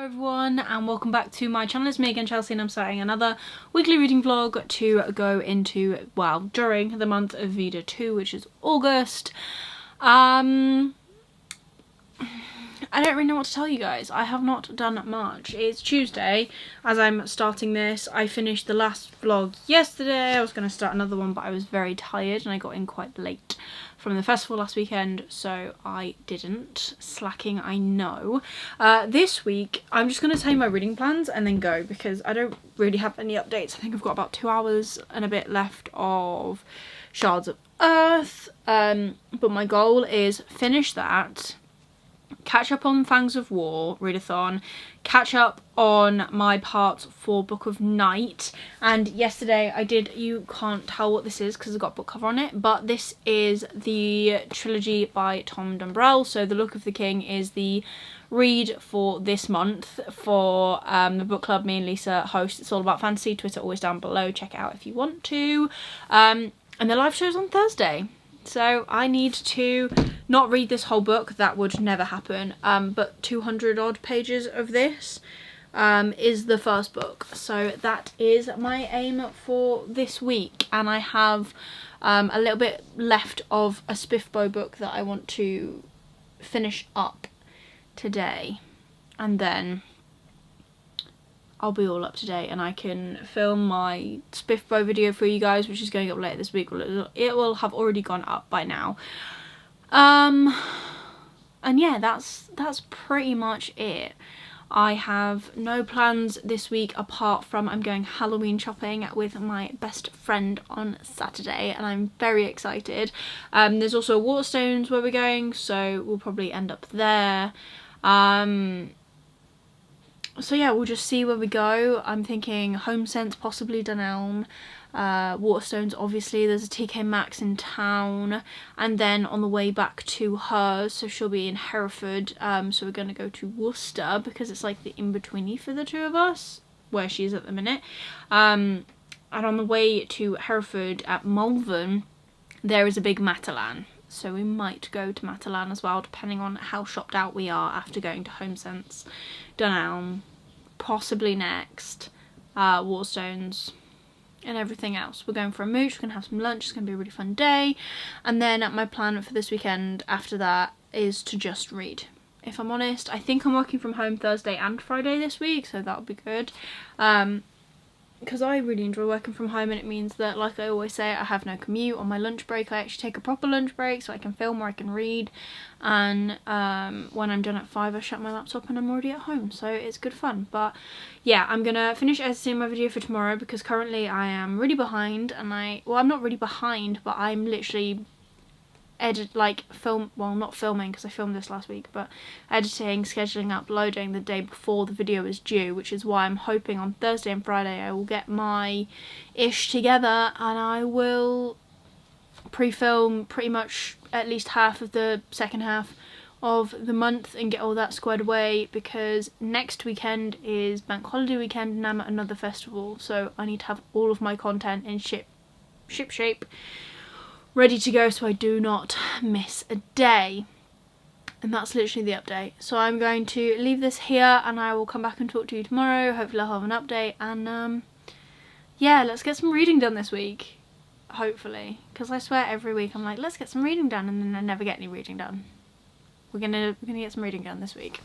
everyone and welcome back to my channel. It's me again, Chelsea, and I'm starting another weekly reading vlog to go into, well, during the month of VEDA2, which is August. I don't really know what to tell you guys. I have not done much. It's Tuesday as I'm starting this. I finished the last vlog yesterday. I was going to start another one, but I was very tired and I got in quite late from the festival last weekend, so I didn't. Slacking, I know. This week, I'm just going to tell you my reading plans and then go, because I don't really have any updates. I think I've got about 2 hours and a bit left of Shards of Earth, but my goal is finish that, catch up on Fangs of War readathon, catch up on my parts for Book of Night, and yesterday I did, you can't tell what this is because I've got a book cover on it, but this is the trilogy by Tom Dumbrell. So The Look of the King is the read for this month for the book club me and Lisa host. It's all about fantasy. Twitter always down below, check it out if you want to. And the live show's on Thursday. So I need to not read this whole book, that would never happen, but 200 odd pages of this is the first book. So that is my aim for this week, and I have a little bit left of a Spiffbo book that I want to finish up today, and then I'll be all up to date and I can film my Spiffbo video for you guys, which is going up later this week. It will have already gone up by now. And yeah, that's pretty much it. I have no plans this week apart from I'm going Halloween shopping with my best friend on Saturday, and I'm very excited. There's also Waterstones where we're going, so we'll probably end up there. So yeah, we'll just see where we go. I'm thinking Home Sense, possibly Dunelm, Waterstones, obviously there's a TK Maxx in town, and then on the way back to hers, so she'll be in Hereford, so we're going to go to Worcester because it's like the in-betweeny for the two of us, where she is at the minute. And on the way to Hereford at Malvern, there is a big Matalan, so we might go to Matalan as well, depending on how shopped out we are after going to Home Sense, Dunelm, possibly next, Waterstones, and everything else. We're going for a mooch, we're going to have some lunch, it's going to be a really fun day, and then my plan for this weekend after that is to just read. If I'm honest, I think I'm working from home Thursday and Friday this week, so that'll be good. Because I really enjoy working from home, and it means that, like I always say, I have no commute. On my lunch break I actually take a proper lunch break so I can film or I can read, and when I'm done at 5 I shut my laptop and I'm already at home, so it's good fun. But yeah, I'm gonna finish editing my video for tomorrow because currently I am really behind, and well, I'm not really behind, but I'm literally not filming because I filmed this last week, but editing, scheduling, uploading the day before the video is due, which is why I'm hoping on Thursday and Friday I will get my ish together and I will pre-film pretty much at least half of the second half of the month and get all that squared away, because next weekend is bank holiday weekend and I'm at another festival, so I need to have all of my content in ship shape ready to go so I do not miss a day. And that's literally the update. So I'm going to leave this here and I will come back and talk to you tomorrow. Hopefully I'll have an update, and yeah, let's get some reading done this week, hopefully, because I swear every week I'm like, let's get some reading done, and then I never get any reading done. We're gonna get some reading done this week.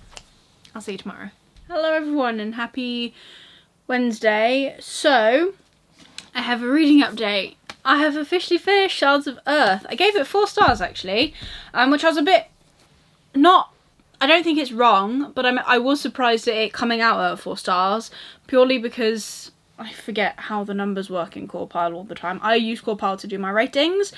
I'll see you tomorrow. Hello everyone and happy Wednesday. So I have a reading update. I have officially finished Shards of Earth. I gave it 4 stars actually, which I was a bit I don't think it's wrong, but I was surprised at it coming out at 4 stars, purely because I forget how the numbers work in Corepile all the time. I use Corepile to do my ratings.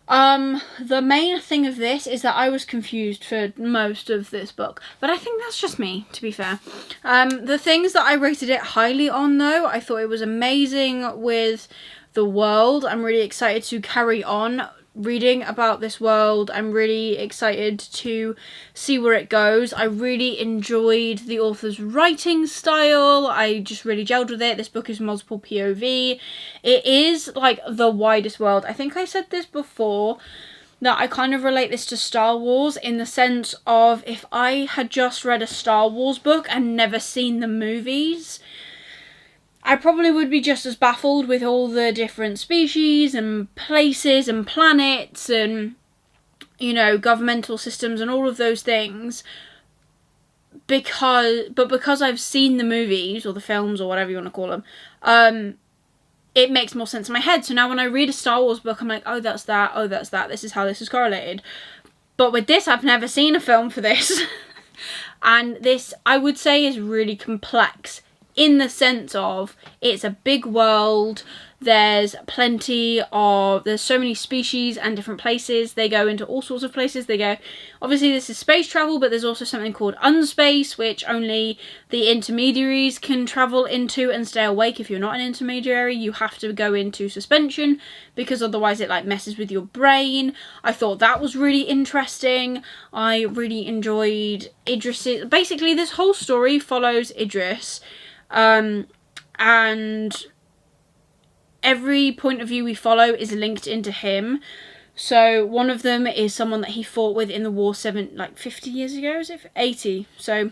The main thing of this is that I was confused for most of this book, but I think that's just me, to be fair. The things that I rated it highly on though, I thought it was amazing with the world. I'm really excited to carry on reading about this world. I'm really excited to see where it goes. I really enjoyed the author's writing style. I just really gelled with it. This book is multiple POV. It is like the widest world. I think I said this before, that I kind of relate this to Star Wars, in the sense of, if I had just read a Star Wars book and never seen the movies, I probably would be just as baffled with all the different species and places and planets and, you know, governmental systems and all of those things. Because I've seen the movies or the films or whatever you want to call them, it makes more sense in my head. So now when I read a Star Wars book, I'm like, oh, that's that, oh, that's that, this is how this is correlated. But with this, I've never seen a film for this. And this, I would say, is really complex, in the sense of, it's a big world, there's so many species and different places, they go into all sorts of places, obviously this is space travel, but there's also something called unspace, which only the intermediaries can travel into and stay awake. If you're not an intermediary, you have to go into suspension, because otherwise it like messes with your brain. I thought that was really interesting. I really enjoyed Idris. Basically, this whole story follows Idris, and every point of view we follow is linked into him. So one of them is someone that he fought with in the war 50 years ago, is it? 80. So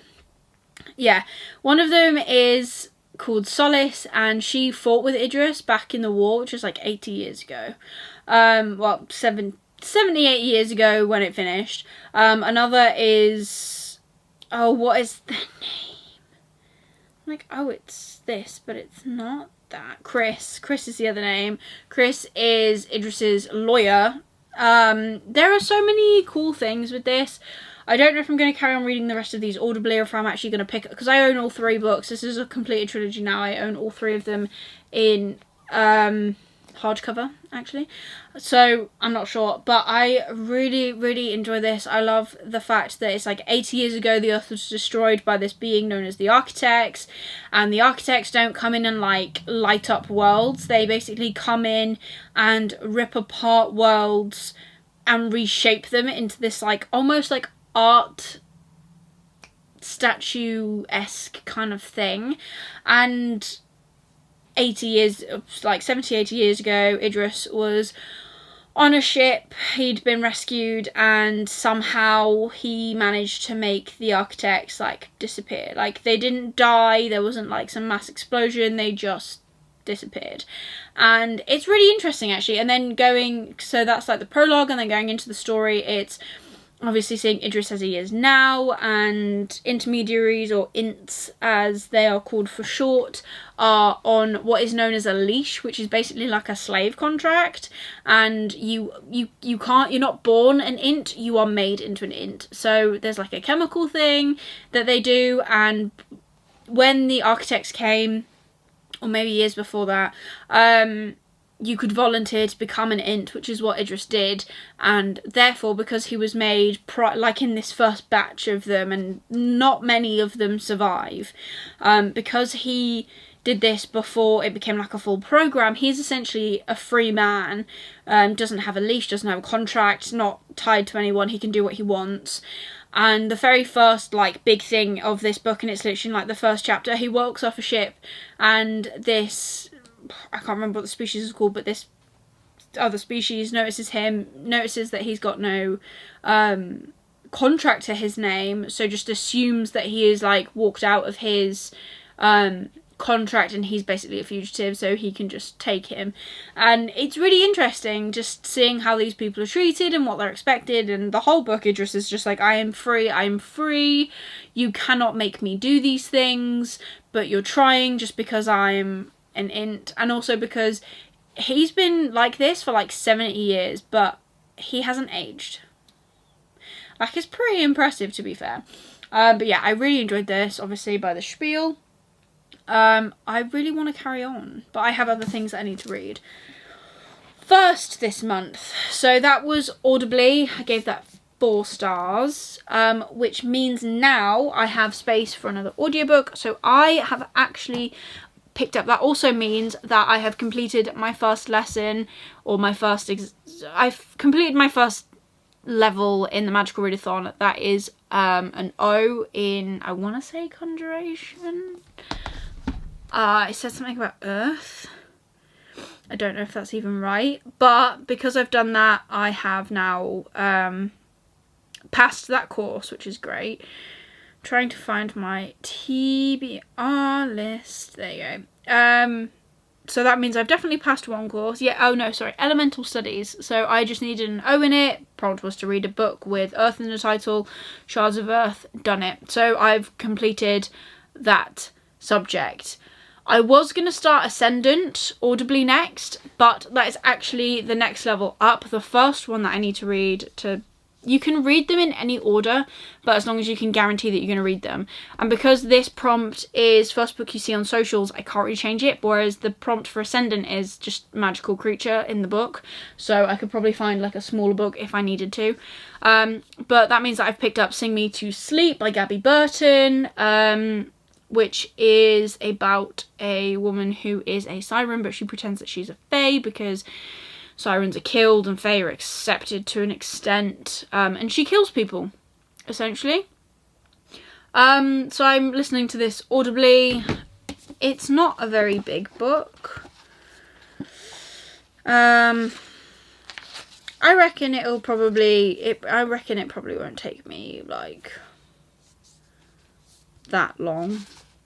yeah, one of them is called Solace, and she fought with Idris back in the war, which was like 80 years ago. 78 years ago when it finished. Another is, oh, what is the name? I'm like, oh, it's this, but it's not that. Chris is the other name. Chris is Idris's lawyer. There are so many cool things with this. I don't know if I'm going to carry on reading the rest of these audibly, or if I'm actually going to pick, because I own all 3 books. This is a completed trilogy now. I own all 3 of them in hardcover, actually. So I'm not sure, but I really, really enjoy this. I love the fact that it's like 80 years ago the Earth was destroyed by this being known as the Architects, and the Architects don't come in and like light up worlds. They basically come in and rip apart worlds and reshape them into this like almost like art statue-esque kind of thing. And 80 years ago, Idris was on a ship. He'd been rescued, and somehow he managed to make the Architects like disappear. Like, they didn't die, there wasn't like some mass explosion, they just disappeared. And it's really interesting, actually. And then so that's like the prologue, and then going into the story, it's obviously seeing Idris as he is now, and intermediaries, or ints as they are called for short, are on what is known as a leash, which is basically like a slave contract. And you're not born an int, you are made into an int. So there's like a chemical thing that they do, and when the Architects came, or maybe years before that, you could volunteer to become an int, which is what Idris did. And therefore, because he was made like in this first batch of them, and not many of them survive, because he did this before it became like a full program, he's essentially a free man, doesn't have a leash, doesn't have a contract, not tied to anyone, he can do what he wants. And the very first like big thing of this book, and it's literally like the first chapter, he walks off a ship, and this, I can't remember what the species is called, but this other species notices that he's got no contract to his name, so just assumes that he is like walked out of his contract, and he's basically a fugitive, so he can just take him. And it's really interesting just seeing how these people are treated and what they're expected. And the whole book, Idris is just like, I am free, you cannot make me do these things, but you're trying just because I'm an int. And also because he's been like this for like 70 years, but he hasn't aged. Like, it's pretty impressive, to be fair. But yeah, I really enjoyed this, obviously, by the spiel. I really want to carry on, but I have other things that I need to read first this month. So that was audibly, I gave that 4 stars, which means now I have space for another audiobook. So I have actually picked up, that also means that I have completed my first lesson, or I've completed my first level in the Magical Readathon. That is an O in, I want to say, Conjuration. It said something about Earth. I don't know if that's even right, but because I've done that, I have now passed that course, which is great. Trying to find my TBR list. There you go. So that means I've definitely passed one course. Yeah, oh no, sorry, Elemental Studies. So I just needed an O in it. Prompt was to read a book with Earth in the title, Shards of Earth, done it. So I've completed that subject. I was going to start Ascendant audibly next, but that is actually the next level up. The first one that I need to read to... You can read them in any order, but as long as you can guarantee that you're going to read them. And because this prompt is first book you see on socials, I can't really change it, whereas the prompt for Ascendant is just magical creature in the book. So I could probably find like a smaller book if I needed to. But that means that I've picked up Sing Me to Sleep by Gabby Burton, which is about a woman who is a siren, but she pretends that she's a fae because sirens are killed and fae are accepted to an extent, and she kills people, essentially. So I'm listening to this audibly. It's not a very big book. I reckon it probably won't take me like that long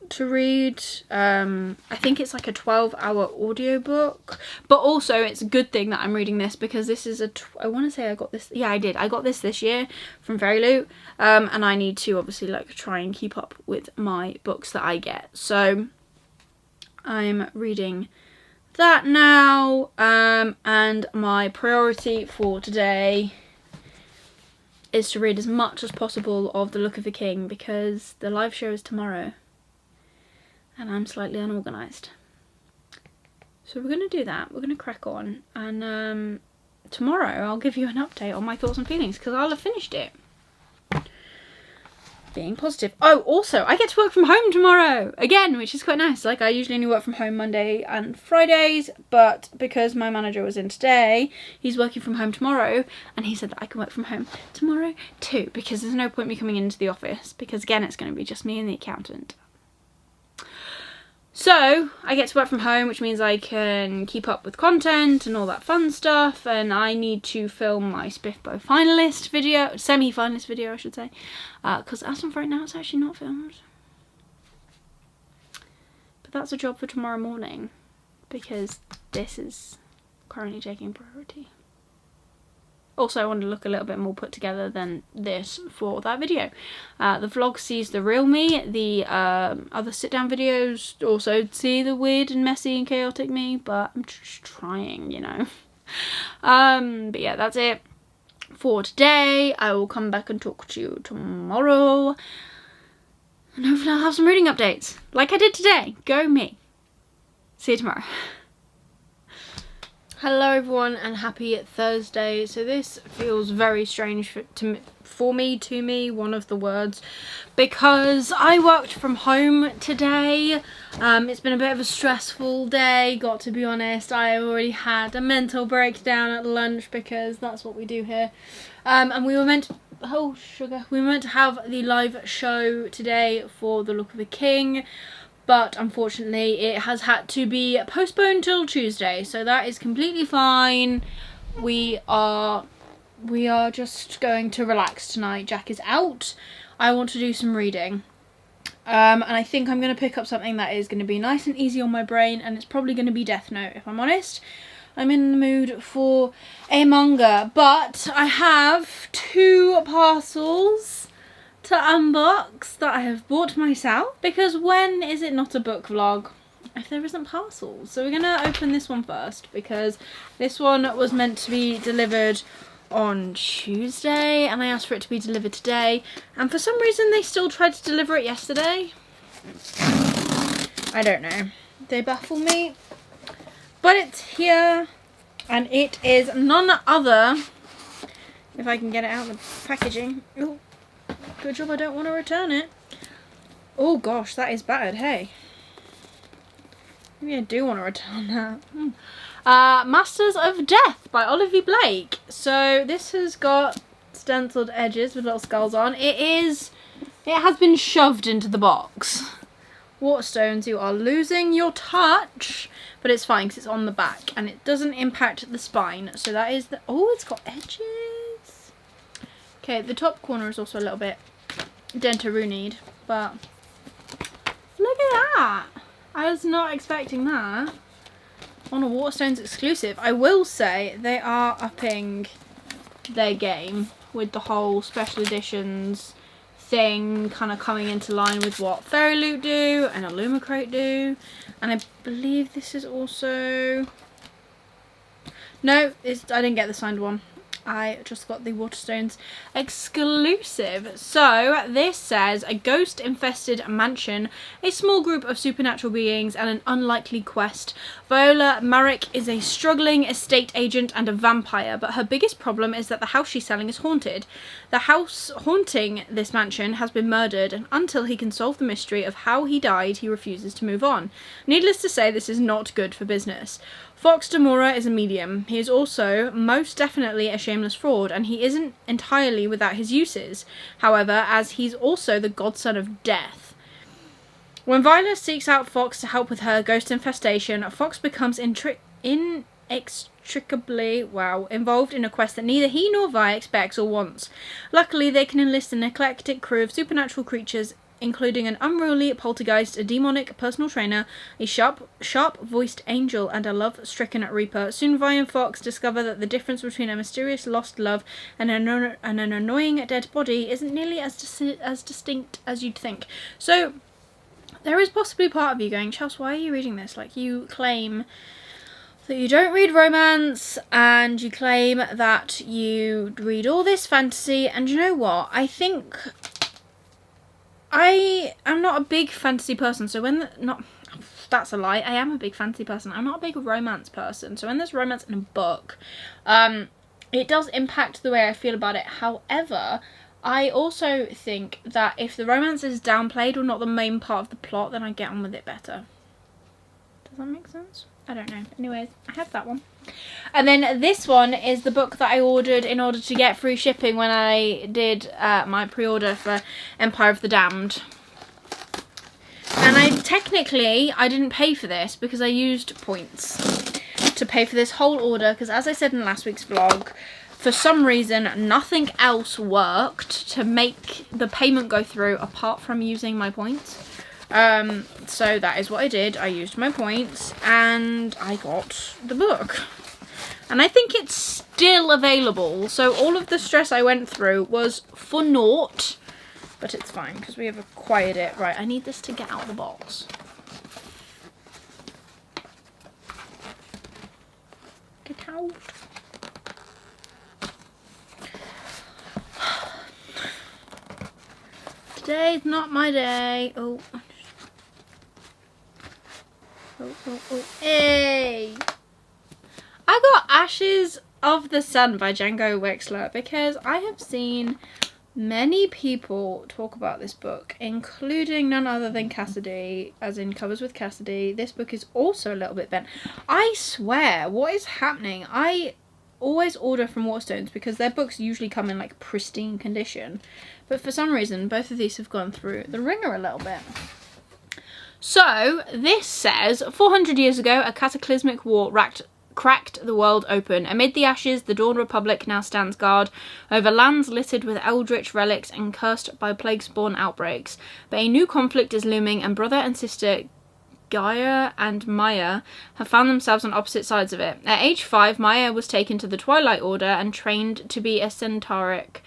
to read. I think it's like a 12-hour audiobook, but also it's a good thing that I'm reading this because this is I want to say I got this, yeah I did, I got this year from Fairy Loot, and I need to obviously like try and keep up with my books that I get, so I'm reading that now, and my priority for today is to read as much as possible of The Look of the King because the live show is tomorrow and I'm slightly unorganised. So we're going to do that, we're going to crack on, and tomorrow I'll give you an update on my thoughts and feelings because I'll have finished it. Being positive. Oh, also, I get to work from home tomorrow again, which is quite nice. Like, I usually only work from home Monday and Fridays, but because my manager was in today, he's working from home tomorrow, and he said that I can work from home tomorrow too, because there's no point me coming into the office, because again, it's going to be just me and the accountant. So I get to work from home, which means I can keep up with content and all that fun stuff, and I need to film my Spiffbo finalist video, semi-finalist video I should say, because as of right now it's actually not filmed. But that's a job for tomorrow morning, because this is currently taking priority. Also, I want to look a little bit more put together than this for that video. The vlog sees the real me. The other sit-down videos also see the weird and messy and chaotic me, but I'm just trying, you know. But yeah, that's it for today. I will come back and talk to you tomorrow. And hopefully I'll have some reading updates, like I did today. Go me. See you tomorrow. Hello everyone and happy Thursday. So this feels very strange for me, one of the words, because I worked from home today. It's been a bit of a stressful day, got to be honest. I already had a mental breakdown at lunch because that's what we do here. And we were meant to, oh sugar, we were meant to have the live show today for The Look of the King, but unfortunately it has had to be postponed till Tuesday, so that is completely fine. We are just going to relax tonight. Jack is out. I want to do some reading. And I think I'm going to pick up something that is going to be nice and easy on my brain, and it's probably going to be Death Note, if I'm honest. I'm in the mood for a manga, but I have 2 parcels to unbox that I have bought myself, because when is it not a book vlog if there isn't parcels? So we're gonna open this one first, because this one was meant to be delivered on Tuesday and I asked for it to be delivered today, and for some reason they still tried to deliver it yesterday. I don't know, they baffle me, but it's here, and it is none other, if I can get it out of the packaging. Ooh. Good job I don't want to return it. Oh gosh, that is bad, hey. Maybe I do want to return that. Masters of Death by Olivia Blake. So this has got stenciled edges with little skulls on. It has been shoved into the box. Waterstones, you are losing your touch, but it's fine because it's on the back and it doesn't impact the spine. So that is the, oh, it's got edges. Okay, the top corner is also a little bit dentaroonied, but look at that. I was not expecting that on a Waterstones exclusive. I will say they are upping their game with the whole special editions thing kind of coming into line with what Fairy Loot do and Illumicrate do. And I believe this is also... No, I didn't get the signed one. I just got the Waterstones exclusive. So this says a ghost infested mansion, a small group of supernatural beings and an unlikely quest. Viola Marek is a struggling estate agent and a vampire, but her biggest problem is that the house she's selling is haunted. The house haunting this mansion has been murdered, and until he can solve the mystery of how he died, he refuses to move on. Needless to say, this is not good for business. Fox Demora is a medium. He is also most definitely a shameless fraud, and he isn't entirely without his uses, however, as he's also the godson of death. When Viola seeks out Fox to help with her ghost infestation, Fox becomes inextricably involved in a quest that neither he nor Vi expects or wants. Luckily, they can enlist an eclectic crew of supernatural creatures, including an unruly poltergeist, a demonic personal trainer, a sharp-voiced angel, and a love-stricken reaper. Soon Vi and Fox discover that the difference between a mysterious lost love and an annoying dead body isn't nearly as distinct as you'd think. So, there is possibly part of you going, Chelsea, why are you reading this? Like, you claim that you don't read romance, and you claim that you read all this fantasy, and you know what? I think... I am not a big fantasy person, so that's a lie. I am a big fantasy person. I'm not a big romance person. So when there's romance in a book, it does impact the way I feel about it. However, I also think that if the romance is downplayed or not the main part of the plot, then I get on with it better. Does that make sense? I don't know. Anyways, I have that one. And then this one is the book that I ordered in order to get free shipping when I did my pre-order for Empire of the Damned. And I didn't pay for this because I used points to pay for this whole order, because as I said in last week's vlog, for some reason nothing else worked to make the payment go through apart from using my points. So that is what I did. I used my points and I got the book. And I think it's still available. So all of the stress I went through was for naught. But it's fine because we have acquired it. Right, I need this to get out of the box. Get out. Today's not my day. Oh. Oh. Hey! I got Ashes of the Sun by Django Wexler because I have seen many people talk about this book, including none other than Cassidy, as in Covers with Cassidy. This book is also a little bit bent. I swear, what is happening? I always order from Waterstones because their books usually come in like pristine condition. But for some reason, both of these have gone through the ringer a little bit. So, this says, 400 years ago, a cataclysmic war cracked the world open. Amid the ashes, the Dawn Republic now stands guard over lands littered with eldritch relics and cursed by plague-spawn outbreaks. But a new conflict is looming, and brother and sister Gaia and Maya have found themselves on opposite sides of it. At age 5, Maya was taken to the Twilight Order and trained to be a centaurk,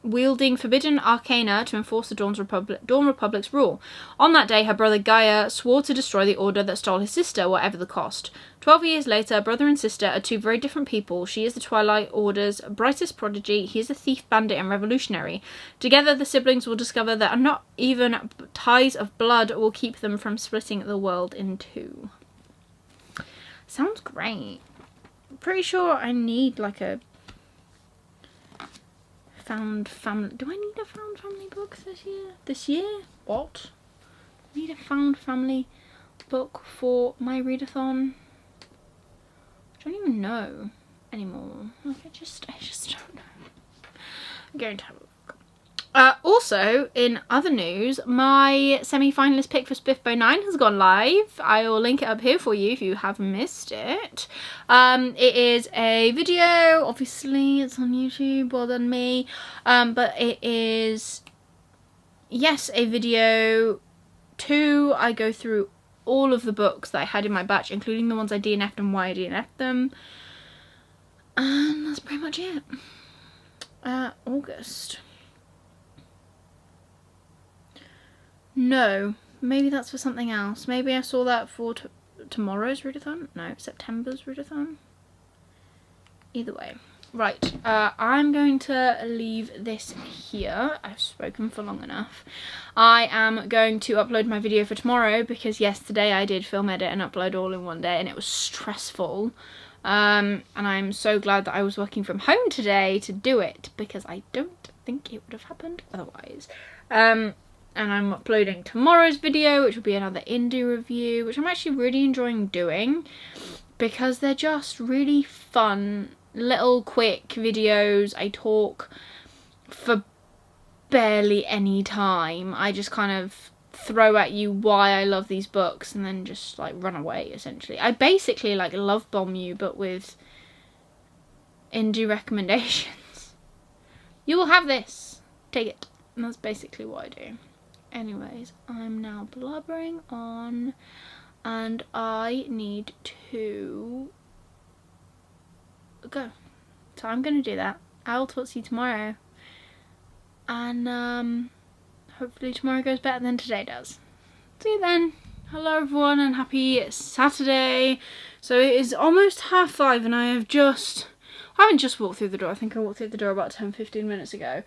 wielding forbidden arcana to enforce the Dawn Republic's rule. On that day, her brother Gaia swore to destroy the order that stole his sister, whatever the cost. 12 years later, brother and sister are two very different people. She is the Twilight Order's brightest prodigy. He is a thief, bandit, and revolutionary. Together, the siblings will discover that not even ties of blood will keep them from splitting the world in two. Sounds great. Pretty sure I need like a found family. Do I need a found family book this year? This year? What? I need a found family book for my readathon. I don't even know anymore. Like I just don't know. I'm going to have a look. Also, in other news, my semi-finalist pick for Spiffbo 9 has gone live. I will link it up here for you if you have missed it. It is a video, obviously it's on YouTube, well done me. But it is, yes, a video 2. I go through all of the books that I had in my batch, including the ones I DNF'd and why I DNF'd them. And that's pretty much it. August. No, maybe that's for something else. Maybe I saw that for tomorrow's readathon? No, September's readathon. Either way. Right, I'm going to leave this here. I've spoken for long enough. I am going to upload my video for tomorrow because yesterday I did film, edit and upload all in one day and it was stressful. And I'm so glad that I was working from home today to do it because I don't think it would have happened otherwise. And I'm uploading tomorrow's video, which will be another indie review, which I'm actually really enjoying doing because they're just really fun, little quick videos. I talk for barely any time. I just kind of throw at you why I love these books and then just like run away, essentially. I basically like love bomb you, but with indie recommendations. You will have this. Take it. And that's basically what I do. Anyways, I'm now blubbering on and I need to go. So I'm going to do that. I'll talk to you tomorrow. And hopefully tomorrow goes better than today does. See you then. Hello everyone and happy Saturday. So it is almost 5:30 and I haven't just walked through the door. I think I walked through the door about 10-15 minutes ago.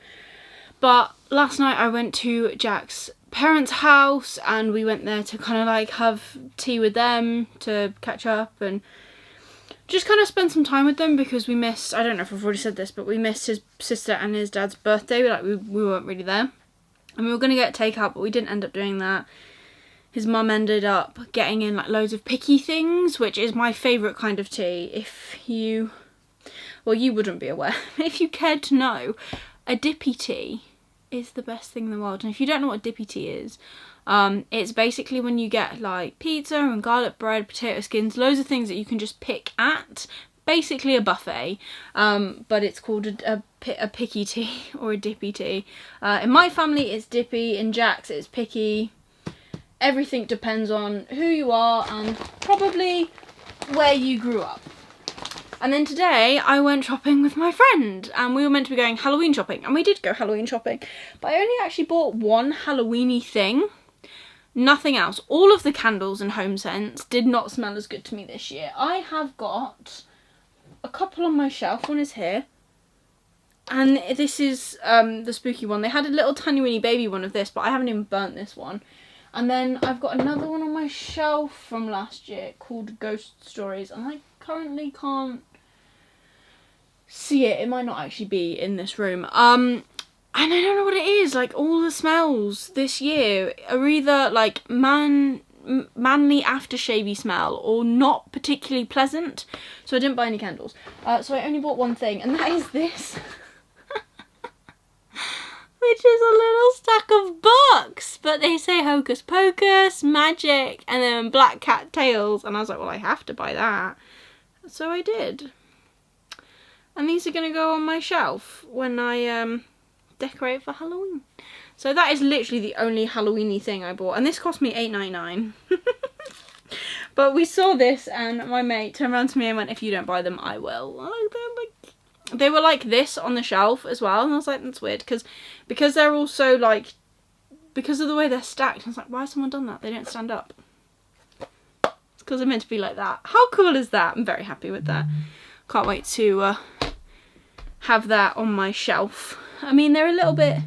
But last night I went to Jack's parents' house and we went there to kind of like have tea with them to catch up and just kind of spend some time with them because we missed, I don't know if I've already said this, but we missed his sister and his dad's birthday. Like we weren't really there. And we were going to get takeout, but we didn't end up doing that. His mum ended up getting in like loads of picky things, which is my favourite kind of tea. If you, well, you wouldn't be aware. If you cared to know, a dippy tea is the best thing in the world. And if you don't know what dippy tea is, it's basically when you get like pizza and garlic bread, potato skins, loads of things that you can just pick at. Basically a buffet, but it's called a picky tea or a dippy tea. In my family it's dippy, in Jack's it's picky. Everything depends on who you are and probably where you grew up. And then today I went shopping with my friend and we were meant to be going Halloween shopping and we did go Halloween shopping, but I only actually bought one Halloween-y thing. Nothing else. All of the candles and home scents did not smell as good to me this year. I have got a couple on my shelf. One is here. And this is the spooky one. They had a little tiny weeny baby one of this, but I haven't even burnt this one. And then I've got another one on my shelf from last year called Ghost Stories. And I currently can't see it. It might not actually be in this room. And I don't know what it is. Like, all the smells this year are either like manly aftershavey smell or not particularly pleasant. So I didn't buy any candles. So I only bought one thing, and that is this. Which is a little stack of books. But they say Hocus Pocus, Magic, and then Black Cat Tales. And I was like, well, I have to buy that. So I did. And these are going to go on my shelf when I decorate for Halloween. So that is literally the only Halloween-y thing I bought. And this cost me $8.99. But we saw this and my mate turned around to me and went, if you don't buy them, I will. They were like this on the shelf as well. And I was like, that's weird. Because they're also like, because of the way they're stacked. I was like, why has someone done that? They don't stand up. It's because they're meant to be like that. How cool is that? I'm very happy with that. Can't wait to have that on my shelf. I mean, they're a little bit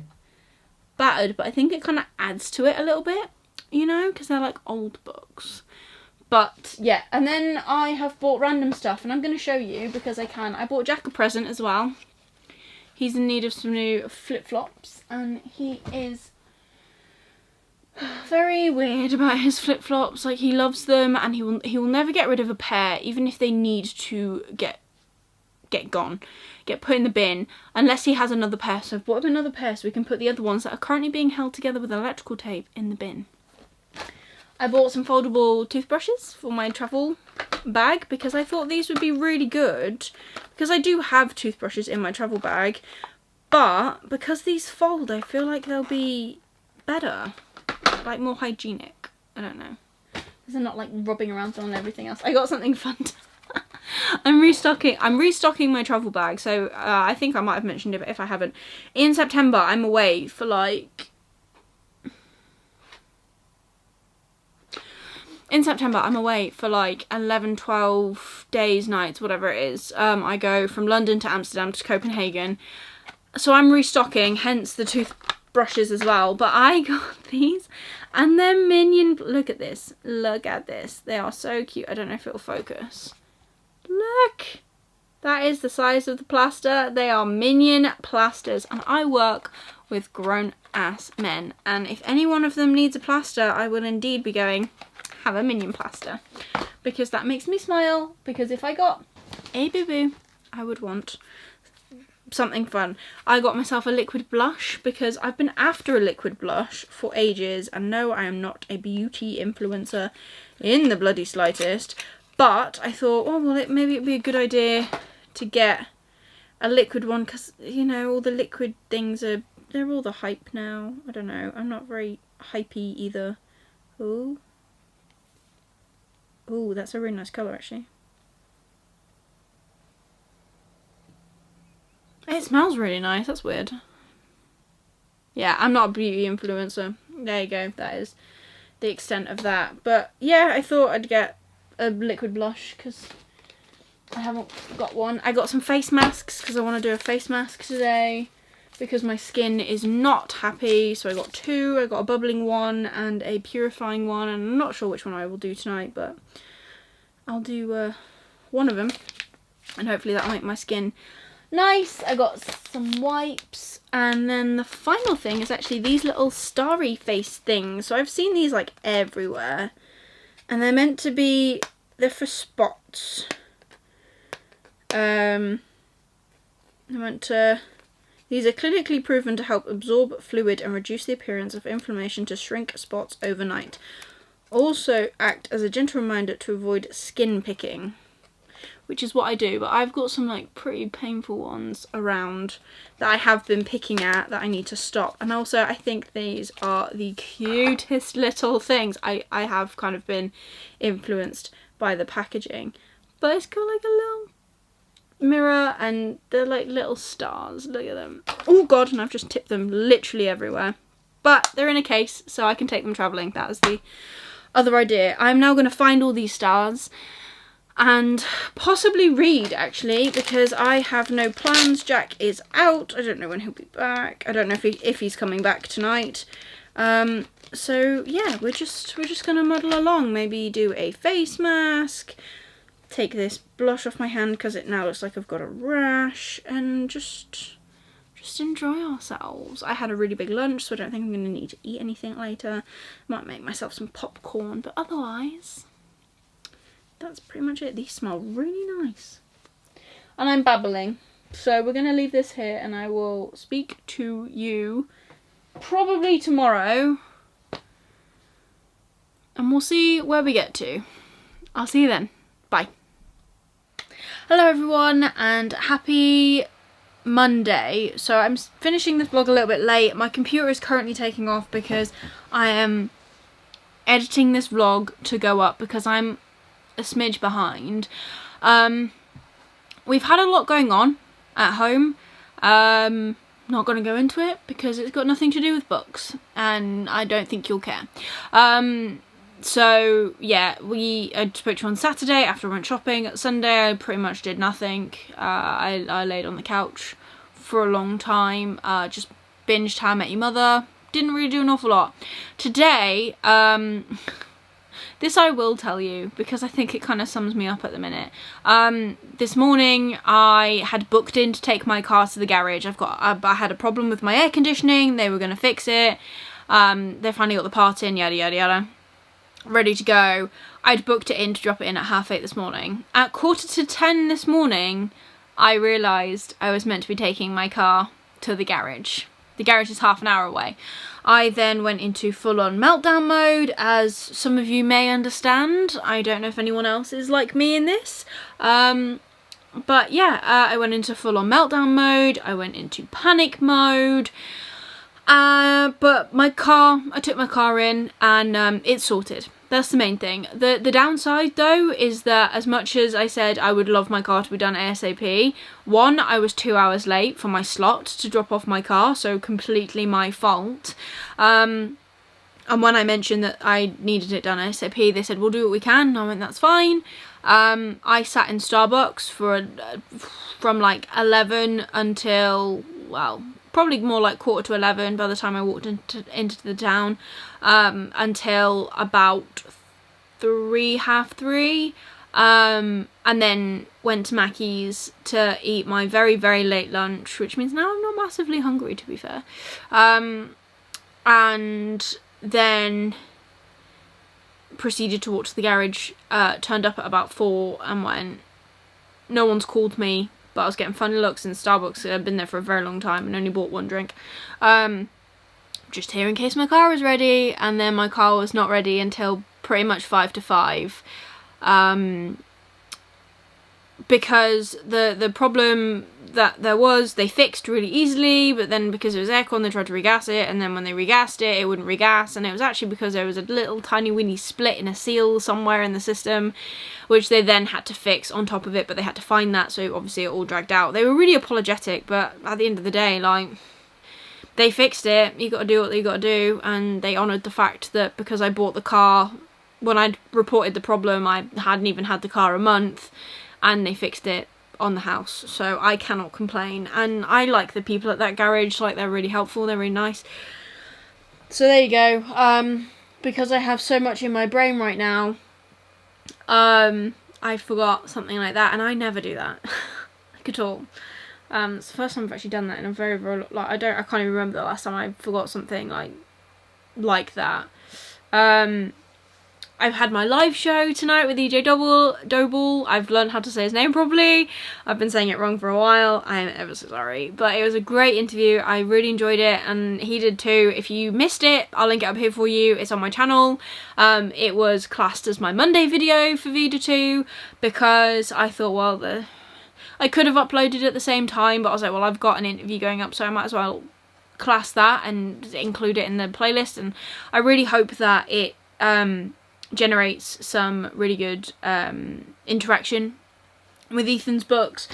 battered, but I think it kind of adds to it a little bit, you know, because they're like old books. But yeah, and then I have bought random stuff, and I'm going to show you because I can. I bought Jack a present as well. He's in need of some new flip-flops, and he is very weird about his flip-flops. Like, he loves them, and he will never get rid of a pair, even if they need to get get gone, get put in the bin, unless he has another pair. So I've bought him another pair so we can put the other ones that are currently being held together with electrical tape in the bin. I bought some foldable toothbrushes for my travel bag because I thought these would be really good, because I do have toothbrushes in my travel bag, but because these fold, I feel like they'll be better, like more hygienic. I don't know. They're not like rubbing around on everything else. I got something fun. I'm restocking my travel bag. So I think I might have mentioned it, but if I haven't, in September I'm away for like... In September, I'm away for like 11, 12 days, nights, whatever it is. I go from London to Amsterdam to Copenhagen. So I'm restocking, hence the toothbrushes as well. But I got these and they're minion. Look at this. Look at this. They are so cute. I don't know if it'll focus. Look. That is the size of the plaster. They are minion plasters. And I work with grown ass men. And if any one of them needs a plaster, I will indeed be going... have a minion plaster, because that makes me smile, because if I got a boo-boo I would want something fun. I got myself a liquid blush because I've been after a liquid blush for ages, and no, I am not a beauty influencer in the bloody slightest, but I thought, oh well, maybe it'd be a good idea to get a liquid one, because you know, all the liquid things are, they're all the hype now. I don't know, I'm not very hypey either. Ooh, that's a really nice colour actually. It smells really nice, that's weird. Yeah, I'm not a beauty influencer. There you go, that is the extent of that. But yeah, I thought I'd get a liquid blush because I haven't got one. I got some face masks because I want to do a face mask today because my skin is not happy. So I got two. I got a bubbling one and a purifying one, and I'm not sure which one I will do tonight, but I'll do one of them and hopefully that'll make my skin nice. I got some wipes, and then the final thing is actually these little starry face things. So I've seen these like everywhere, and they're meant to be, they're for spots. These are clinically proven to help absorb fluid and reduce the appearance of inflammation to shrink spots overnight. Also act as a gentle reminder to avoid skin picking, which is what I do, but I've got some like pretty painful ones around that I have been picking at that I need to stop. And also I think these are the cutest little things. I have kind of been influenced by the packaging, but it's got like a little mirror and they're like little stars. Look at them. Oh god, and I've just tipped them literally everywhere. But they're in a case so I can take them travelling. That was the other idea. I'm now going to find all these stars and possibly read, actually, because I have no plans. Jack is out. I don't know when he'll be back. I don't know if he's coming back tonight. So yeah, we're just gonna muddle along. Maybe do a face mask, take this blush off my hand because it now looks like I've got a rash, and just enjoy ourselves. I had a really big lunch, so I don't think I'm gonna need to eat anything later. Might make myself some popcorn, but otherwise that's pretty much it. These smell really nice. And I'm babbling. So we're going to leave this here and I will speak to you probably tomorrow. And we'll see where we get to. I'll see you then. Bye. Hello everyone and happy Monday. So I'm finishing this vlog a little bit late. My computer is currently taking off because I am editing this vlog to go up because I'm a smidge behind. We've had a lot going on at home. Not going to go into it because it's got nothing to do with books and I don't think you'll care. So yeah, I spoke to you on Saturday after I went shopping. Sunday I pretty much did nothing. I laid on the couch for a long time, just binged How I Met Your Mother. Didn't really do an awful lot. Today, this I will tell you because I think it kind of sums me up at the minute. This morning I had booked in to take my car to the garage. I had a problem with my air conditioning. They were going to fix it. They finally got the part in, yada yada yada. Ready to go. I'd booked it in to drop it in at 8:30 this morning. At 9:45 this morning, I realised I was meant to be taking my car to the garage. The garage is half an hour away. I then went into full-on meltdown mode, as some of you may understand. I don't know if anyone else is like me in this. But yeah, I went into full-on meltdown mode. I went into panic mode. But I took my car in and it's sorted. That's the main thing. The downside though is that as much as I said I would love my car to be done ASAP, one, I was 2 hours late for my slot to drop off my car, so completely my fault. And when I mentioned that I needed it done ASAP, they said we'll do what we can. I went, that's fine. I sat in Starbucks from like 11 until, well, probably more like 11:15 by the time I walked into the town, until about 3:30, and then went to Mackey's to eat my very, very late lunch, which means now I'm not massively hungry, to be fair. And then proceeded to walk to the garage, turned up at about 4 and went, no one's called me, but I was getting funny looks in Starbucks. I'd been there for a very long time and only bought one drink. Just here in case my car was ready, and then my car was not ready until pretty much 5 to 5. Because the problem that there was, they fixed really easily, but then because it was aircon, they tried to regas it, and then when they regassed it, it wouldn't regas, and it was actually because there was a little tiny weeny split in a seal somewhere in the system, which they then had to fix on top of it, but they had to find that, so obviously it all dragged out. They were really apologetic, but at the end of the day, like, they fixed it, you gotta do what you gotta do, and they honoured the fact that because I bought the car, when I'd reported the problem, I hadn't even had the car a month, and they fixed it on the house, so I cannot complain. And I like the people at that garage, like, they're really helpful, they're really nice. So there you go. Because I have so much in my brain right now, I forgot something like that, and I never do that like at all. It's the first time I've actually done that in a very, very, like, I can't even remember the last time I forgot something like that. I've had my live show tonight with EJ Doble. I've learned how to say his name properly. I've been saying it wrong for a while. I am ever so sorry. But it was a great interview. I really enjoyed it, and he did too. If you missed it, I'll link it up here for you. It's on my channel. It was classed as my Monday video for VEDA2 because I thought, well, I could have uploaded at the same time, but I was like, well, I've got an interview going up, so I might as well class that and include it in the playlist. And I really hope that it generates some really good interaction with Ethan's books.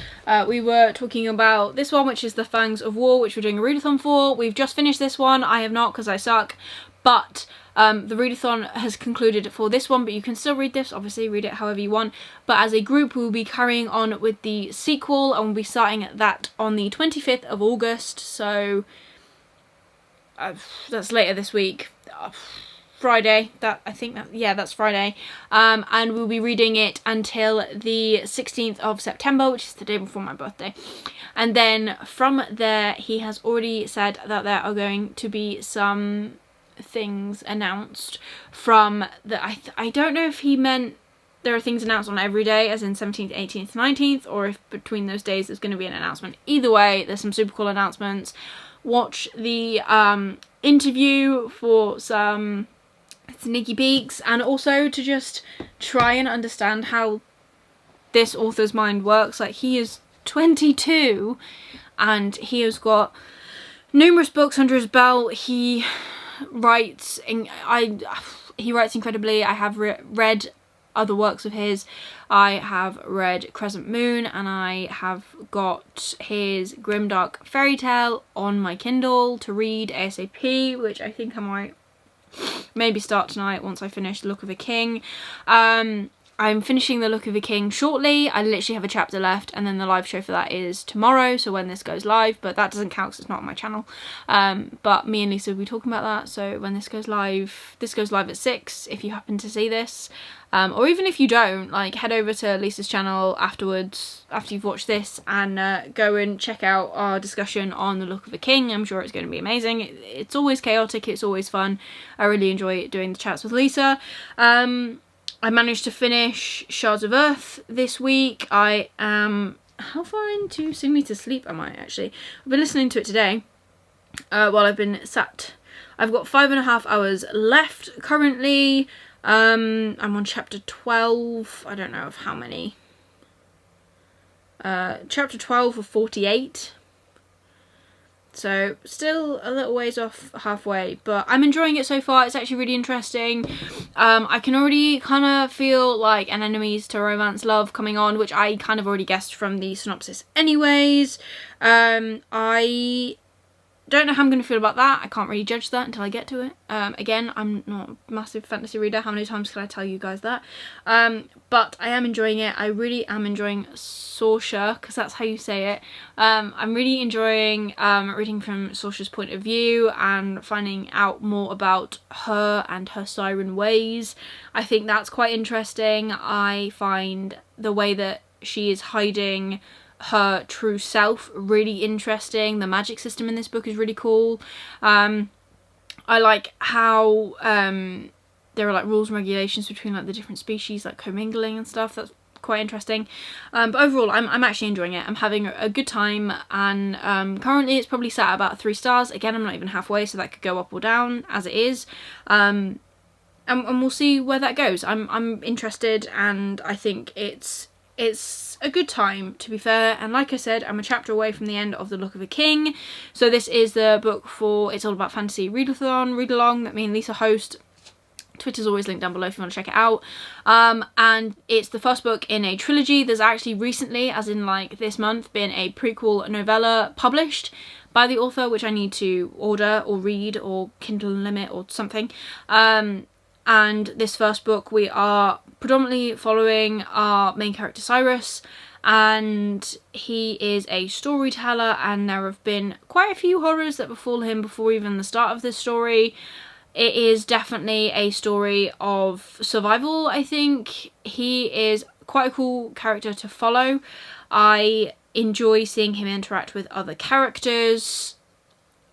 We were talking about this one, which is The Fangs of War, which we're doing a readathon for. We've just finished this one. I have not, because I suck, but the readathon has concluded for this one, but you can still read this, obviously read it however you want. But as a group, we'll be carrying on with the sequel, and we'll be starting that on the 25th of August, so that's later this week. Friday, that's Friday, and we'll be reading it until the 16th of September, which is the day before my birthday. And then from there, he has already said that there are going to be some things announced from the, I don't know if he meant there are things announced on every day, as in 17th, 18th, 19th, or if between those days there's going to be an announcement. Either way, there's some super cool announcements. Watch the interview for some sneaky peeks, and also to just try and understand how this author's mind works. Like, he is 22 and he has got numerous books under his belt. He writes incredibly. I have read other works of his. I have read Crescent Moon, and I have got his Grimdark fairy tale on my Kindle to read ASAP, which I think I might maybe start tonight once I finish The Look of a King. I'm finishing The Look of a King shortly. I literally have a chapter left, and then the live show for that is tomorrow, so when this goes live, but that doesn't count because it's not on my channel. But me and Lisa will be talking about that, so when this goes live at 6, if you happen to see this. Or even if you don't, like, head over to Lisa's channel afterwards, after you've watched this, and go and check out our discussion on The Look of a King. I'm sure it's going to be amazing. It's always chaotic, it's always fun. I really enjoy doing the chats with Lisa. I managed to finish Shards of Earth this week. I am how far into Sing Me to Sleep am I actually? I've been listening to it today while I've been sat. I've got 5.5 hours left currently. I'm on chapter 12. I don't know of how many. Chapter 12 of 48. So still a little ways off halfway, but I'm enjoying it so far. It's actually really interesting. I can already kind of feel like an enemies to romance love coming on, which I kind of already guessed from the synopsis anyways. I don't know how I'm going to feel about that. I can't really judge that until I get to it. Again, I'm not a massive fantasy reader. How many times can I tell you guys that? But I am enjoying it. I really am enjoying Saoirse, because that's how you say it. I'm really enjoying reading from Saoirse's point of view and finding out more about her and her siren ways. I think that's quite interesting. I find the way that she is hiding her true self really interesting. The magic system in this book is really cool. I like how there are like rules and regulations between like the different species, like commingling and stuff. That's quite interesting. But overall I'm actually enjoying it. I'm having a good time, and currently it's probably sat at about 3 stars. Again, I'm not even halfway, so that could go up or down as it is. And we'll see where that goes. I'm interested, and I think it's a good time, to be fair. And like I said, I'm a chapter away from the end of The Look of a King, so this is the book for It's All About Fantasy read-a-thon, read-along that me and Lisa host. Twitter's always linked down below if you want to check it out. And it's the first book in a trilogy. There's actually recently, as in like this month, been a prequel novella published by the author, which I need to order or read or Kindle Unlimited or something. And this first book, we are predominantly following our main character Cyrus, and he is a storyteller, and there have been quite a few horrors that befall him before even the start of this story. It is definitely a story of survival, I think. He is quite a cool character to follow. I enjoy seeing him interact with other characters.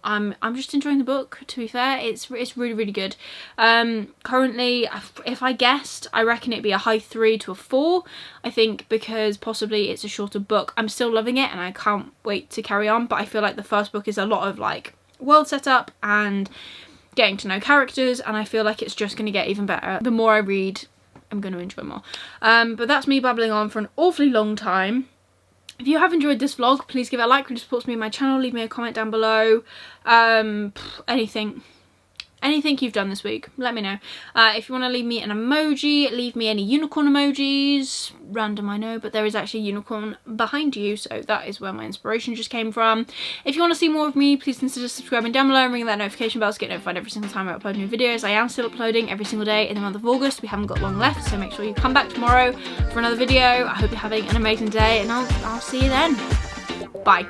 I'm just enjoying the book, to be fair. It's really, really good. Currently, if I guessed, I reckon it'd be a high 3 to a 4. I think because possibly it's a shorter book. I'm still loving it and I can't wait to carry on, but I feel like the first book is a lot of like world setup and getting to know characters, and I feel like it's just going to get even better. The more I read, I'm going to enjoy more. But that's me babbling on for an awfully long time. If you have enjoyed this vlog, please give it a like, it supports me and my channel. Leave me a comment down below. Anything you've done this week, let me know. If you want to leave me an emoji, leave me any unicorn emojis. Random, I know, but there is actually a unicorn behind you, so that is where my inspiration just came from. If you want to see more of me, please consider subscribing down below and ring that notification bell to get notified every single time I upload new videos. I am still uploading every single day in the month of August. We haven't got long left, so make sure you come back tomorrow for another video. I hope you're having an amazing day, and I'll see you then. Bye.